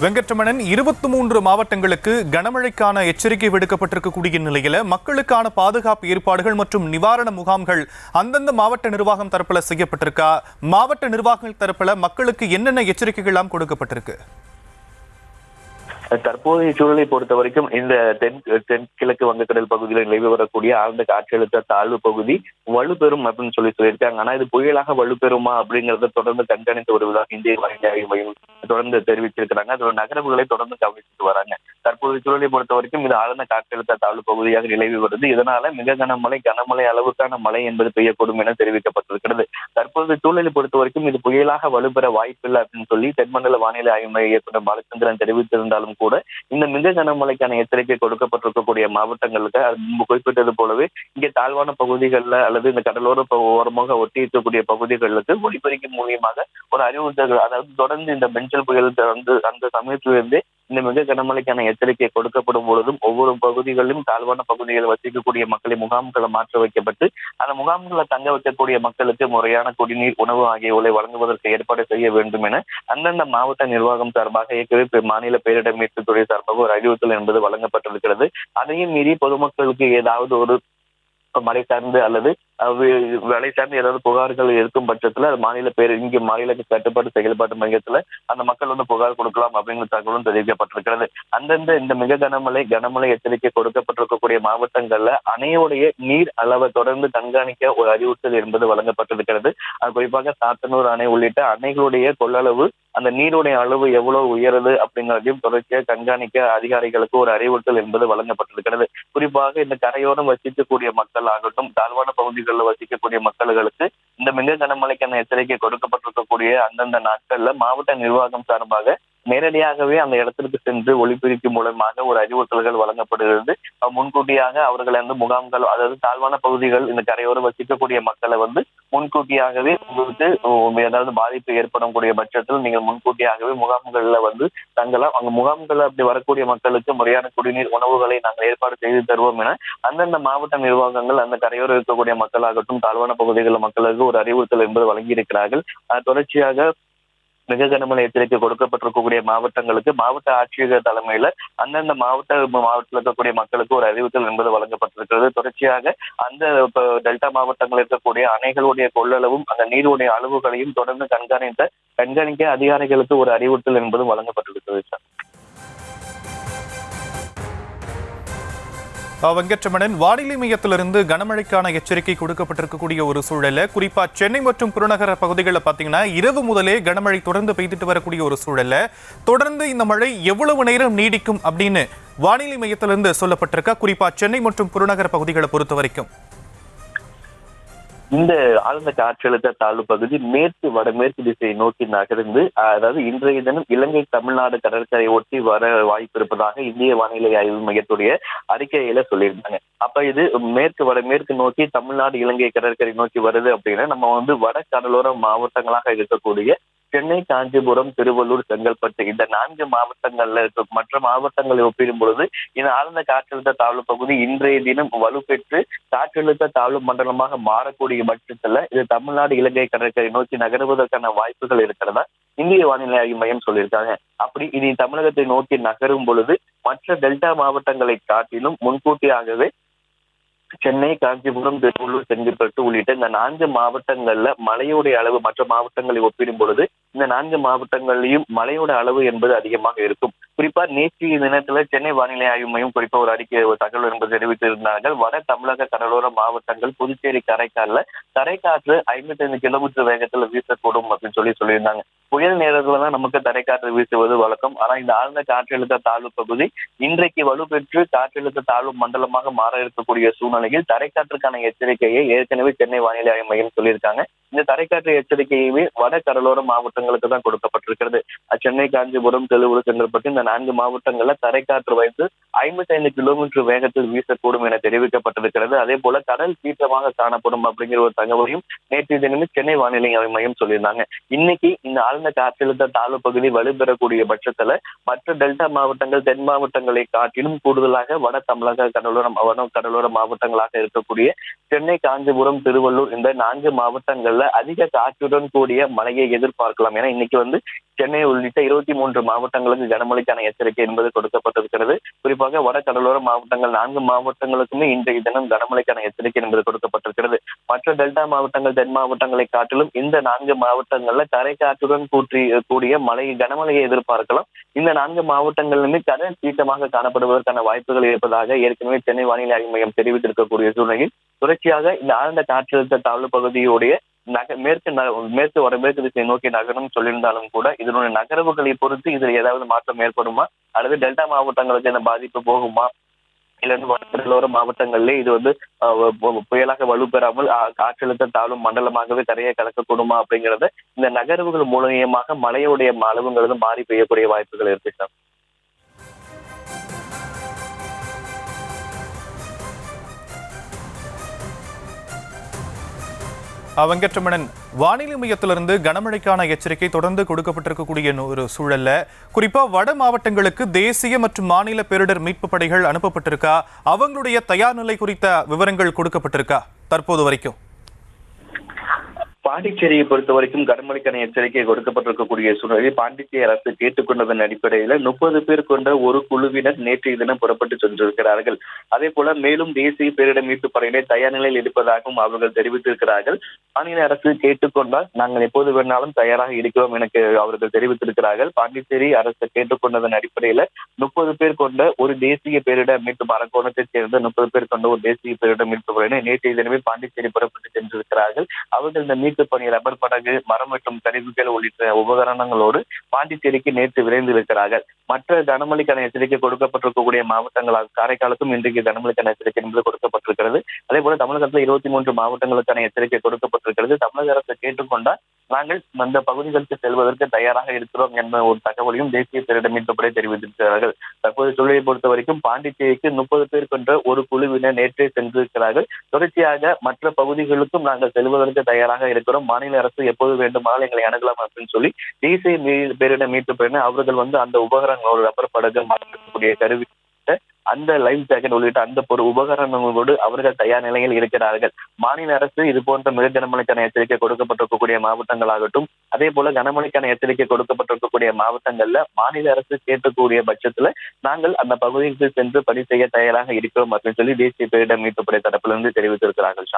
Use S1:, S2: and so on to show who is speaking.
S1: வெங்கட்ரமணன், 23 மாவட்டங்களுக்கு கனமழைக்கான எச்சரிக்கை விடுக்கப்பட்டிருக்கக்கூடிய நிலையில மக்களுக்கான பாதுகாப்பு ஏற்பாடுகள் மற்றும் நிவாரண முகாம்கள் அந்தந்த மாவட்ட நிர்வாகம் தரப்புல செய்யப்பட்டிருக்கா? மாவட்ட நிர்வாகங்கள் தரப்புல மக்களுக்கு என்னென்ன எச்சரிக்கைகள் எல்லாம் கொடுக்கப்பட்டிருக்கு?
S2: தற்போதைய சூழலை பொறுத்த வரைக்கும் இந்த தென்கிழக்கு வங்கக்கடல் பகுதியில் நிலவி வரக்கூடிய ஆழ்ந்த காற்றழுத்த தாழ்வு பகுதி வலுப்பெறும் அப்படின்னு சொல்லியிருக்காங்க. ஆனா இது புயலாக வலுப்பெறுமா அப்படிங்கறத தொடர்ந்து கண்காணித்து வருவதாக இந்திய வானிலை ஆய்வு மையம் தொடர்ந்து தெரிவிச்சிருக்கிறாங்க. அதோட நகரவுகளை தொடர்ந்து கவனிச்சுட்டு வராங்க. தற்போதைய சூழலை பொறுத்த வரைக்கும் இது ஆழ்ந்த காற்றழுத்த தாழ்வு பகுதியாக நிலவி வருது. இதனால மிக கனமழை அளவுக்கான மழை என்பது பெய்யக்கூடும் என தெரிவிக்கப்பட்டிருக்கிறது. தற்போதைய சூழலை பொறுத்த வரைக்கும் இது புயலாக வலுப்பெற வாய்ப்பில்லை அப்படின்னு சொல்லி தென்மண்டல வானிலை ஆய்வு மைய இயக்குநர் பாலச்சந்திரன் தெரிவித்திருந்தாலும் கூட இந்த மிக கனமழைக்கான எச்சரிக்கை கொடுக்கப்பட்டிருக்கக்கூடிய மாவட்டங்களுக்கு முன்பு குறிப்பிட்டது போலவே இங்கே தாழ்வான பகுதிகளில் அல்லது இந்த கடலோர ஓரமாக ஒட்டி இருக்கக்கூடிய பகுதிகளுக்கு ஒலிபெருக்கி மூலியமாக ஒரு அறிவுறுத்தல், அதாவது தொடர்ந்து இந்த பெஞ்சல் புயல் அந்த சமயத்திலிருந்தே இந்த மிக கனமழைக்கான எச்சரிக்கை கொடுக்கப்படும் பொழுதும் ஒவ்வொரு பகுதிகளிலும் தாழ்வான பகுதிகளில் வசிக்கக்கூடிய மக்களை முகாம்களை மாற்ற வைக்கப்பட்டு அந்த முகாம்களை தங்க வைக்கக்கூடிய மக்களுக்கு முறையான குடிநீர், உணவு ஆகியவற்றை வழங்குவதற்கு ஏற்பாடு செய்ய வேண்டும் என அந்தந்த மாவட்ட நிர்வாகம் சார்பாக ஏற்கனவே மாநில பேரிடர் மீட்பு துறை சார்பாக ஒரு அறிவுறுத்தல் என்பது வழங்கப்பட்டிருக்கிறது. அதையும் மீறி பொதுமக்களுக்கு ஏதாவது ஒரு மழை சார்ந்து அல்லது வேலை சார்ந்து ஏதாவது புகார்கள் இருக்கும் பட்சத்துல இங்கே மாநில கட்டுப்பாட்டு செயல்பாட்டு மையத்துல அந்த மக்கள் புகார் கொடுக்கலாம் அப்படிங்கிற தகவலும் தெரிவிக்கப்பட்டிருக்கிறது. அந்தந்த இந்த மிக கனமழை எச்சரிக்கை கொடுக்கப்பட்டிருக்கக்கூடிய மாவட்டங்கள்ல அணையுடைய நீர் அளவை தொடர்ந்து கண்காணிக்க ஒரு அறிவுறுத்தல் என்பது வழங்கப்பட்டிருக்கிறது. அது குறிப்பாக சாத்தனூர் அணை உள்ளிட்ட அணைகளுடைய கொள்ளளவு, அந்த நீருடைய அளவு எவ்வளவு உயருது அப்படிங்கிறதையும் தொடர்ச்சியாக கண்காணிக்க அதிகாரிகளுக்கு ஒரு அறிவுறுத்தல் என்பது வழங்கப்பட்டிருக்கிறது. குறிப்பாக இந்த கரையோரம் வசிக்கக்கூடிய மக்கள் ஆகட்டும், தாழ்வான பகுதிகளில் வசிக்கக்கூடிய மக்களுக்கு இந்த மிக கனமழைக்கான எச்சரிக்கை கொடுக்கப்பட்டிருக்கக்கூடிய அந்தந்த நாட்கள்ல மாவட்ட நிர்வாகம் சார்பாக நேரடியாகவே அந்த இடத்திற்கு சென்று ஒலிபெருக்கி மூலமாக ஒரு அறிவுறுத்தல்கள் வழங்கப்படுகிறது. முன்கூட்டியாக அவர்கள் முகாம்கள், அதாவது தாழ்வான பகுதிகள் இந்த கரையோரம் வசிக்கக்கூடிய மக்களை முன்கூட்டியாகவே உங்களுக்கு ஏதாவது பாதிப்பு ஏற்படக்கூடிய பட்சத்தில் நீங்கள் முன்கூட்டியாகவே முகாம்கள்ல தங்கலாம். அங்க முகாம்கள் அப்படி வரக்கூடிய மக்களுக்கு முறையான குடிநீர், உணவுகளை நாங்கள் ஏற்பாடு செய்து தருவோம் என அந்தந்த மாவட்ட நிர்வாகங்கள் அந்த கரையோரம் இருக்கக்கூடிய மக்களாகட்டும் தாழ்வான பகுதிகளில் மக்களுக்கு ஒரு அறிவுறுத்தல் என்பது வழங்கியிருக்கிறார்கள். தொடர்ச்சியாக மிக கனமழை எச்சரிக்கை கொடுக்கப்பட்டிருக்கக்கூடிய மாவட்டங்களுக்கு மாவட்ட ஆட்சியர் தலைமையில அந்தந்த மாவட்டத்தில் இருக்கக்கூடிய மக்களுக்கு ஒரு அறிவுறுத்தல் என்பது வழங்கப்பட்டிருக்கிறது. தொடர்ச்சியாக அந்த டெல்டா மாவட்டங்களில் இருக்கக்கூடிய அணைகளுடைய கொள்ளளவும் அந்த நீருடைய அளவுகளையும் தொடர்ந்து கண்காணிக்க அதிகாரிகளுக்கு ஒரு அறிவுறுத்தல் என்பதும் வழங்கப்பட்டிருக்கிறது.
S1: வெங்கட்ரமணன், வானிலை மையத்திலிருந்து கனமழைக்கான எச்சரிக்கை கொடுக்கப்பட்டிருக்கக்கூடிய ஒரு சூழல்ல, குறிப்பா சென்னை மற்றும் புறநகர பகுதிகளில் பார்த்தீங்கன்னா இரவு முதலே கனமழை தொடர்ந்து பெய்துட்டு வரக்கூடிய ஒரு சூழல்ல தொடர்ந்து இந்த மழை எவ்வளவு நேரம் நீடிக்கும் அப்படின்னு வானிலை மையத்திலிருந்து சொல்லப்பட்டிருக்கா? குறிப்பா சென்னை மற்றும் புறநகர பகுதிகளை பொறுத்த வரைக்கும்
S2: இந்த ஆழ்ந்த காற்றழுத்த தாழ்வு பகுதி மேற்கு வடமேற்கு திசையை நோக்கி நகர்ந்து, அதாவது இன்றைய தினம் இலங்கை தமிழ்நாடு கடற்கரை ஒட்டி வர வாய்ப்பு இருப்பதாக இந்திய வானிலை ஆய்வு மையத்துடைய அறிக்கையில சொல்லியிருந்தாங்க. அப்ப இது மேற்கு வடமேற்கு நோக்கி தமிழ்நாடு இலங்கை கடற்கரை நோக்கி வருது அப்படின்னா நம்ம வட கடலோர மாவட்டங்களாக இருக்கக்கூடிய சென்னை, காஞ்சிபுரம், திருவள்ளூர், செங்கல்பட்டு இந்த 4 மாவட்டங்கள்ல இருக்க மற்ற மாவட்டங்களை ஒப்பிடும் பொழுது இந்த ஆழ்ந்த காற்றழுத்த தாழ்வு பகுதி இன்றைய தினம் வலுப்பெற்று காற்றழுத்த தாழ்வு மண்டலமாக மாறக்கூடிய பட்சத்துல இது தமிழ்நாடு இலங்கை கடற்கரை நோக்கி நகருவதற்கான வாய்ப்புகள் இருக்கிறதா இந்திய வானிலை ஆய்வு மையம் சொல்லியிருக்காங்க. அப்படி இனி தமிழகத்தை நோக்கி நகரும் பொழுது மற்ற டெல்டா மாவட்டங்களை காட்டிலும் முன்கூட்டியாகவே சென்னை, காஞ்சிபுரம், திருவள்ளூர், செங்கல்பட்டு உள்ளிட்ட இந்த 4 மாவட்டங்கள்ல மழையுடைய அளவு மற்ற மாவட்டங்களை ஒப்பிடும் பொழுது இந்த 4 மாவட்டங்கள்லயும் மழையோட அளவு என்பது அதிகமாக இருக்கும். குறிப்பா நேற்றைய தினத்துல சென்னை வானிலை ஆய்வு மையம் குறிப்பா ஒரு தகவல் என்பது தெரிவித்திருந்தார்கள். வட தமிழக கடலோர மாவட்டங்கள், புதுச்சேரி தரைக்காற்று 55 கிலோமீட்டர் வேகத்துல வீசக்கூடும் அப்படின்னு சொல்லியிருந்தாங்க. புயல் நேரத்துல தான் நமக்கு தரைக்காற்று வீசுவது வழக்கம். ஆனா இந்த ஆழ்ந்த காற்றழுத்த தாழ்வு பகுதி இன்றைக்கு வலுப்பெற்று காற்றழுத்த தாழ்வு மண்டலமாக மாற இருக்கக்கூடிய சூழ்நிலையில் தரைக்காற்றுக்கான எச்சரிக்கையை ஏற்கனவே சென்னை வானிலை ஆய்வு மையம் சொல்லியிருக்காங்க. இந்த தரைக்காற்று எச்சரிக்கையுமே வட கடலோர மாவட்டங்களுக்கு தான் கொடுக்கப்பட்டிருக்கிறது. சென்னை, காஞ்சிபுரம், திருவள்ளூர், செங்கல்பட்டு இந்த 4 மாவட்டங்கள்ல தரைக்காற்று வைத்து 55 கிலோமீட்டர் வேகத்தில் வீசக்கூடும் என தெரிவிக்கப்பட்டிருக்கிறது. அதே போல கடல் சீற்றமாக காணப்படும் அப்படிங்கிற ஒரு தகவலையும் நேற்றைய தினமே சென்னை வானிலை ஆய்வு மையம் சொல்லியிருந்தாங்க. இன்னைக்கு இந்த ஆழ்ந்த காற்றழுத்த தாழ்வு பகுதி வலுப்பெறக்கூடிய பட்சத்துல மற்ற டெல்டா மாவட்டங்கள், தென் மாவட்டங்களை காட்டிலும் கூடுதலாக வட தமிழக கடலோர மாவட்டங்களாக இருக்கக்கூடிய சென்னை, காஞ்சிபுரம், திருவள்ளூர் இந்த 4 மாவட்டங்கள்ல அதிக காற்றுடன் கூடிய மழையை எதிர்பார்க்கலாம். சொல்லலாம். ஏன்னா இன்னைக்கு சென்னை உள்ளிட்ட 23 மாவட்டங்களுக்கு கனமழைக்கான எச்சரிக்கை என்பது கொடுக்கப்பட்டிருக்கிறது. குறிப்பாக வட கடலோர மாவட்டங்கள் 4 மாவட்டங்களுக்குமே இன்றைய தினம் கனமழைக்கான எச்சரிக்கை என்பது கொடுக்கப்பட்டிருக்கிறது. மற்ற டெல்டா மாவட்டங்கள், தென் மாவட்டங்களை காட்டிலும் இந்த 4 மாவட்டங்கள்ல தரை காற்றுடன் கூடிய கனமழையை எதிர்பார்க்கலாம். இந்த 4 மாவட்டங்களிலுமே கடல் சீற்றமாக காணப்படுவதற்கான வாய்ப்புகள் இருப்பதாக ஏற்கனவே சென்னை வானிலை ஆய்வு மையம் தெரிவித்திருக்கக்கூடிய சூழ்நிலையில் தொடர்ச்சியாக இந்த ஆழ்ந்த காற்றழுத்த தாழ்வு பகுதியுடைய மேற்கு வடமேற்கு திசை நோக்கி நகரும் சொல்லியிருந்தாலும் கூட இதனுடைய நகர்வுகளை பொறுத்து இதில் ஏதாவது மாற்றம் ஏற்படுமா அல்லது டெல்டா மாவட்டங்களுக்கு என்ன பாதிப்பு போகுமா இல்லைன்னு வடகடலோர மாவட்டங்களிலே இது புயலாக வலுப்பெறாமல் காற்றழுத்த தாழ்வு மண்டலமாகவே கரையை கலக்கக்கூடுமா அப்படிங்கறத இந்த நகர்வுகள் மூலியமாக மழையுடைய அளவுங்கிறது மாறி பெய்யக்கூடிய வாய்ப்புகள் இருக்கு சார்.
S1: வெங்கட்ரமணன், வானிலை மையத்திலிருந்து கனமழைக்கான எச்சரிக்கை தொடர்ந்து கொடுக்கப்பட்டிருக்கக்கூடிய ஒரு சூழல்ல குறிப்பா வட மாவட்டங்களுக்கு தேசிய மற்றும் மாநில பேரிடர் மீட்பு படைகள் அனுப்பப்பட்டிருக்கா? அவங்களுடைய தயார் நிலை குறித்த விவரங்கள் கொடுக்கப்பட்டிருக்கா தற்போது வரைக்கும்?
S2: பாண்டிச்சேரியை பொறுத்த வரைக்கும் கனமழைக்கான எச்சரிக்கை கொடுக்கப்பட்டிருக்கக்கூடிய சூழ்நிலையில் பாண்டிச்சேரி அரசு கேட்டுக்கொண்டதன் அடிப்படையில் 30 பேர் கொண்ட ஒரு குழுவினர் நேற்றைய தினம் புறப்பட்டு சென்றிருக்கிறார்கள். அதே போல மேலும் தேசிய பேரிடர் மீட்பு படையினர் தயார் நிலையில் இருப்பதாகவும் அவர்கள் தெரிவித்திருக்கிறார்கள். மாநில அரசு கேட்டுக்கொண்டால் நாங்கள் எப்போது வேணாலும் தயாராக இருக்கிறோம் என அவர்கள் தெரிவித்திருக்கிறார்கள். பாண்டிச்சேரி அரசு கேட்டுக்கொண்டதன் அடிப்படையில் 30 பேர் கொண்ட ஒரு தேசிய பேரிடர் மீட்பு அரக்கோணத்தைச் சேர்ந்த 30 பேர் கொண்ட ஒரு தேசிய பேரிடர் மீட்பு படையினர் நேற்றைய தினமே பாண்டிச்சேரி புறப்பட்டு சென்றிருக்கிறார்கள். அவர்கள் இந்த மீட்பு பணி ரப்பர் படகு, மரம் மற்றும் கருவிகள் உள்ளிட்ட உபகரணங்களோடு பாண்டிச்சேரிக்கு நேற்று விரைந்திருக்கிறார்கள். மற்ற கனமழைக்கான எச்சரிக்கை கொடுக்கப்பட்டிருக்கக்கூடிய மாவட்டங்களாக காரைக்காலுக்கும் இன்றைக்கு கனமழைக்கான எச்சரிக்கை என்பது கொடுக்கப்பட்டிருக்கிறது. அதே போல தமிழகத்தில் 23 மாவட்டங்களுக்கான எச்சரிக்கை கொடுக்கப்பட்டிருக்கிறது. தமிழக அரசு கேட்டுக்கொண்டால் நாங்கள் அந்த பகுதிகளுக்கு செல்வதற்கு தயாராக இருக்கிறோம் என்ற ஒரு தகவலையும் தேசிய பேரிடர் மீட்பு படை தெரிவித்திருக்கிறார்கள். தற்போது சூழலை பொறுத்த வரைக்கும் பாண்டிச்சேரிக்கு 30 பேர் கொண்ட ஒரு குழுவினர் நேற்றே சென்றிருக்கிறார்கள். தொடர்ச்சியாக மற்ற பகுதிகளுக்கும் நாங்கள் செல்வதற்கு தயாராக இருக்கிறோம், மாநில அரசு எப்போது வேண்டுமானாலும் எங்களை அணுகலாம் அப்படின்னு சொல்லி தேசிய பேரிடர் மீட்பு படையினர் அவர்கள் அந்த உபகரணங்களோடு ரப்பர் படகு, மாற்றக்கூடிய கருவி, அந்த லைஃப் ஜாக்கெட் உள்ளிட்ட அந்த உபகரணங்களோடு அவர்கள் தயார் நிலையில் இருக்கிறார்கள். மாநில அரசு இது போன்ற மிக கனமழைக்கான எச்சரிக்கை கொடுக்கப்பட்டிருக்கக்கூடிய மாவட்டங்களாகட்டும், அதே போல கனமழைக்கான எச்சரிக்கை கொடுக்கப்பட்டிருக்கக்கூடிய மாவட்டங்கள்ல மாநில அரசு கேட்கக்கூடிய பட்சத்துல நாங்கள் அந்த பகுதிக்கு சென்று பணி செய்ய தயாராக இருக்கிறோம் அப்படின்னு சொல்லி தேசிய பேரிடர் மீட்பு படை தரப்பிலிருந்து தெரிவித்திருக்கிறார்கள்.